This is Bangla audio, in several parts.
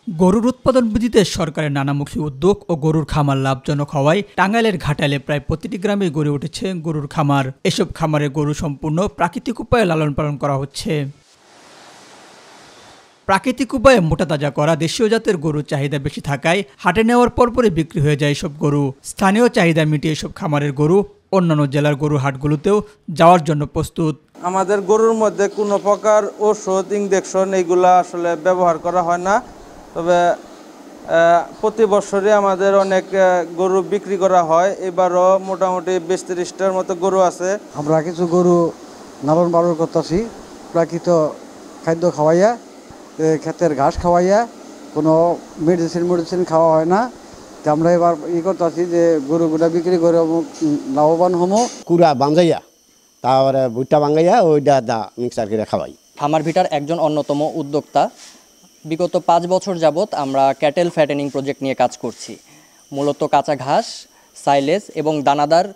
গরুর উৎপাদন বৃদ্ধিতে সরকারের নানামুখী উদ্যোগ ও গরুর খামার লাভজনক হওয়ায় টাঙ্গাইলের ঘাটালে প্রায় প্রতিটি গ্রামে গড়ে উঠেছে গরুর খামার। এসব খামারে গরু সম্পূর্ণ প্রাকৃতিক উপায়ে লালন পালন করা হচ্ছে। প্রাকৃতিক উপায়ে মোটা তাজা করা দেশীয় জাতের গরুর চাহিদা বেশি থাকায় হাটে নেওয়ার পরপরই বিক্রি হয়ে যায় এসব গরু। স্থানীয় চাহিদা মিটিয়ে এসব খামারের গরু অন্যান্য জেলার গরুর হাটগুলোতেও যাওয়ার জন্য প্রস্তুত। আমাদের গরুর মধ্যে কোনো প্রকার ওষুধ ইনজেকশন এইগুলা আসলে ব্যবহার করা হয় না। তবে প্রতি বছরই আমাদের অনেক গরু বিক্রি করা হয়। এবারও মোটামুটি ২০-৩০টার মতো গরু আছে। আমরা কিছু গরু লালন পালন করতেছি, প্রাকৃতিক খাদ্য খাওয়াইয়া, ক্ষেতের ঘাস খাওয়াইয়া, কোনো মেডিসিন খাওয়া হয় না। তো আমরা এবার করতেছি যে গরুগুলা বিক্রি করে লাভবান হবো। কুড়া বাঙ্গাইয়া, তারপরে ভুট্টা বাঙ্গাইয়া ওইটা মিক্সার করে খাওয়াই। খামার ভিটার একজন অন্যতম উদ্যোক্তা। বিগত ৫ বছর যাবৎ আমরা ক্যাটেল ফ্যাটেনিং প্রজেক্ট নিয়ে কাজ করছি। মূলত কাঁচা ঘাস, সাইলেজ এবং দানাদার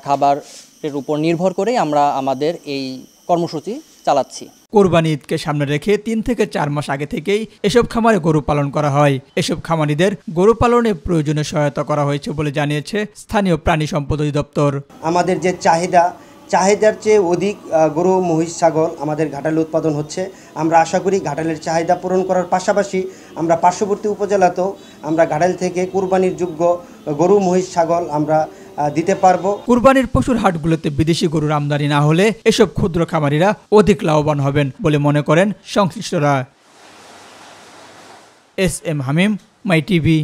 খাবারের উপর নির্ভর করেই আমরা আমাদের এই কর্মসূচি চালাচ্ছি। কোরবানি ঈদকে সামনে রেখে ৩ থেকে ৪ মাস আগে থেকেই এসব খামারে গরু পালন করা হয়। এসব খামারিদের গরু পালনে প্রয়োজনীয় সহায়তা করা হয়েছে বলে জানিয়েছে স্থানীয় প্রাণী সম্পদ অধিদপ্তর। আমাদের যে চাহিদার চেয়ে অধিক গরু, মহিষ, ছাগল আমাদের ঘাটালে উৎপাদন হচ্ছে। আমরা আশা করি ঘাটালের চাহিদা পূরণ করার পাশাপাশি আমরা পার্শ্ববর্তী উপজেলাতেও আমরা ঘাটাল থেকে কুরবানির যোগ্য গরু, মহিষ, ছাগল আমরা দিতে পারবো। কুরবানির পশুর হাটগুলোতে বিদেশি গরুর আমদানি না হলে এসব ক্ষুদ্র খামারিরা অধিক লাভবান হবেন বলে মনে করেন সংশ্লিষ্টরা। এস এম হামিম, মাই টিভি।